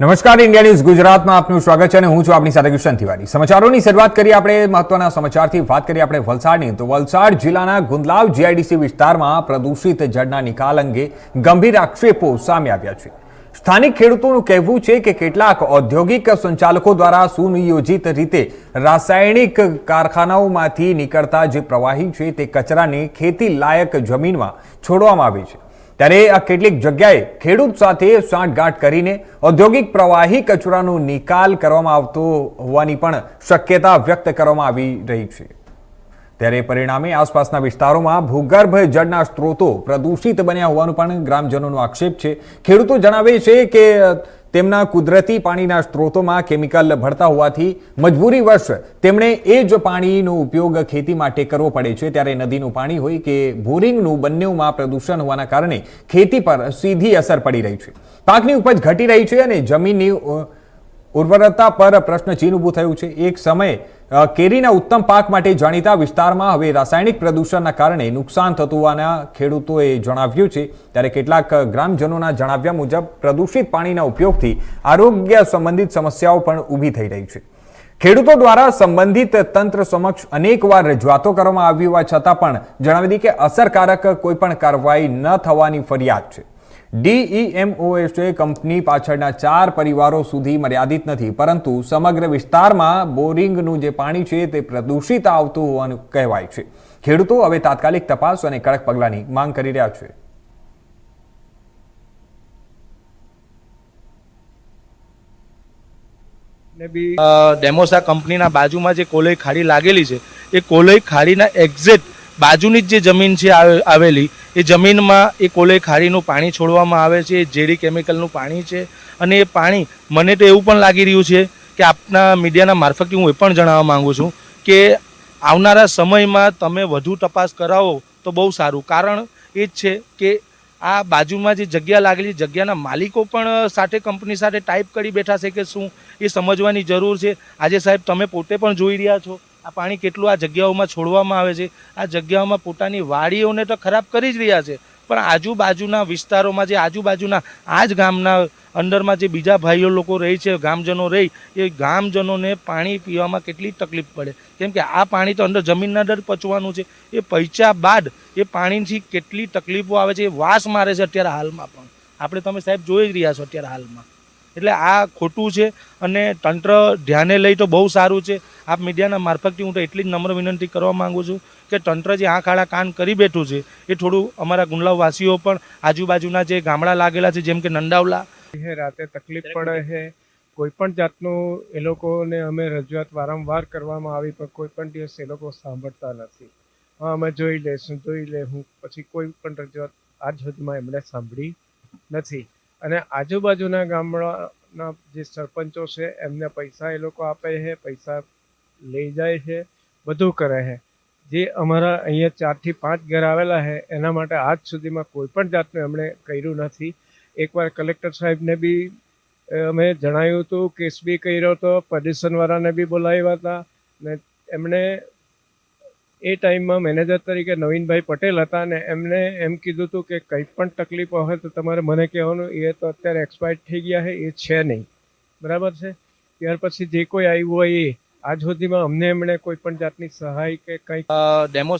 નમસ્કાર, India news ગુજરાતમાં આપનું સ્વાગત છે અને હું છું આપની સાથે કિશન તિવારી। સમાચારોની શરૂઆત કરીએ આપણે મહત્વના સમાચારથી। વાત કરીએ આપણે વલસાડની, તો વલસાડ જિલ્લાના ગુંદલાવ જીઆઈડીસી વિસ્તારમાં પ્રદૂષિત જળના નિકાલ અંગે ગંભીર આક્ષેપો સામે આવ્યા છે। સ્થાનિક ખેડૂતોનું કહેવું છે કે કેટલાક ઔદ્યોગિક સંચાલકો દ્વારા સુનિયોજિત રીતે રાસાયણિક કારખાનાઓમાંથી નીકળતા જે પ્રવાહી છે તે કચરાને ખેતી લાયક જમીનમાં છોડવામાં આવે છે। ત્યારે આ કેટલીક જગ્યાએ ખેડૂત સાથે સાંઠગાંઠ કરીને ઔદ્યોગિક પ્રવાહી કચરાનો નિકાલ કરવામાં આવતો હોવાની પણ શક્યતા વ્યક્ત કરવામાં આવી રહી છે। ત્યારે પરિણામે આસપાસના વિસ્તારોમાં ભૂગર્ભ જળના સ્ત્રોતો પ્રદૂષિત બન્યા હોવાનું પણ ગ્રામજનોનો આક્ષેપ છે। ખેડૂતો જણાવે છે કે તેમના કુદરતી પાણીના સ્ત્રોતોમાં કેમિકલ ભળતા હોવાથી મજબૂરીવશ તેમણે એ જ પાણીનો ઉપયોગ ખેતી માટે કરવો પડે છે। ત્યારે નદીનું પાણી હોય કે બોરિંગનું બંનેમાં પ્રદૂષણ હોવાના કારણે ખેતી પર સીધી અસર પડી રહી છે। પાકની ઉપજ ઘટી રહી છે અને જમીનની ઉર્વરતા પર પ્રશ્નચિહ્ન ઊભું થયું છે। એક સમયે કેરીના ઉત્તમ પાક માટે જાણીતા વિસ્તારમાં હવે રાસાયણિક પ્રદૂષણના કારણે નુકસાન થતું હોવાના ખેડૂતોએ જણાવ્યું છે। ત્યારે કેટલાક ગ્રામજનોના જણાવ્યા મુજબ પ્રદૂષિત પાણીના ઉપયોગથી આરોગ્ય સંબંધિત સમસ્યાઓ પણ ઊભી થઈ રહી છે। ખેડૂતો દ્વારા સંબંધિત તંત્ર સમક્ષ અનેકવાર રજૂઆતો કરવામાં આવી હોવા છતાં પણ જણાવી દીધી કે અસરકારક કોઈ પણ કાર્યવાહી ન થવાની ફરિયાદ છે। DEMOSA કંપની પાછળના 4 પરિવારો સુધી મર્યાદિત નથી, પરંતુ સમગ્ર વિસ્તારમાં બોરિંગનું જે પાણી છે તે પ્રદૂષિત આવતું હોવાનું કહેવાય છે। ખેડૂતો હવે તાત્કાલિક તપાસ અને કડક પગલાંની માંગ કરી રહ્યા છે। ડેમોસા કંપનીના બાજુમાં જે કોલોઈ ખાડી લાગેલી છે એ કોલોઈ ખાડીના એક્ઝેક્ટ બાજુની જ જે જમીન છે આવેલી એ જમીનમાં એ કોલોઈ ખાડીનું પાણી છોડવામાં આવે છે। એ ઝેરી કેમિકલનું પાણી છે અને એ પાણી મને તો એવું પણ લાગી રહ્યું છે કે આપના મીડિયાના મારફતથી હું એ પણ જણાવવા માંગુ છું કે આવનારા સમયમાં તમે વધુ તપાસ કરાવો તો બહુ સારું। કારણ એ જ છે કે આ બાજુમાં જે જગ્યા લાગેલી જગ્યાના માલિકો પણ સાથે કંપની સાથે ટાઈપ કરી બેઠા છે કે શું, એ સમજવાની જરૂર છે। આજે સાહેબ તમે પોતે પણ જોઈ રહ્યા છો આ પાણી કેટલું આ જગ્યાઓમાં છોડવામાં આવે છે। આ જગ્યાઓમાં પોતાની વાડીઓને તો ખરાબ કરી જ રહ્યા છે, પણ આજુબાજુના વિસ્તારોમાં જે આજુબાજુના આ જ ગામના અંદરમાં જે બીજા ભાઈઓ લોકો રહે છે, ગામજનો રહે, એ ગામજનોને પાણી પીવામાં કેટલી તકલીફ પડે, કેમ કે આ પાણી તો અંદર જમીનના અંદર પચવાનું છે। એ પૈચા બાદ એ પાણીથી કેટલી તકલીફો આવે છે, એ વાસ મારે છે અત્યારે હાલમાં પણ આપણે તમે સાહેબ જોઈ જ રહ્યા છો અત્યારે હાલમાં। એટલે આ ખોટું છે અને તંત્ર ધ્યાને લઈ તો બહુ સારું છે। આપ મીડિયાના મારફતથી હું તો એટલી જ નમ્ર વિનંતી કરવા માગું છું કે તંત્ર જે આંખ આડા કાન કરી બેઠું છે એ થોડું અમારા ગુંદલાવવાસીઓ પણ આજુબાજુના જે ગામડા લાગેલા છે જેમ કે નંદાવલા રાતે તકલીફ પડે છે। કોઈ પણ જાતનું એ લોકોને અમે રજૂઆત વારંવાર કરવામાં આવી પણ કોઈ પણ દિવસ એ લોકો સાંભળતા નથી। હા, અમે જોઈ લેશું પછી કોઈ પણ રજૂઆત આજ સુધીમાં એમણે સાંભળી નથી। અને આજુબાજુના ગામડાના જે સરપંચો છે એમને પૈસા એ લોકો આપે છે, પૈસા લઈ જાય છે, બધું કરે છે। જે અમારા અહીંયા 4 થી 5 ઘર આવેલા છે એના માટે આજ સુધીમાં કોઈ પણ જાતનું એમણે કર્યું નથી। એકવાર કલેક્ટર સાહેબને બી અમે જણાવ્યું હતું, કેસ બી કર્યો હતો, પોલ્યુશનવાળાને બી બોલાવ્યા હતા ને એમણે એ ટાઈમમાં મેનેજર તરીકે નવીનભાઈ પટેલ હતા ને એમને એમ કીધું હતું કે કંઈ પણ તકલીફ હોય તો તમારે મને કહેવાનું। એ તો અત્યારે એક્સપાયર્ડ થઈ ગયા છે, એ છે નહીં, બરાબર છે। ત્યાર પછી જે કોઈ આવ્યું હોય એ આજ સુધીમાં અમને એમણે કોઈ પણ જાતની સહાય કે કંઈક ડેમો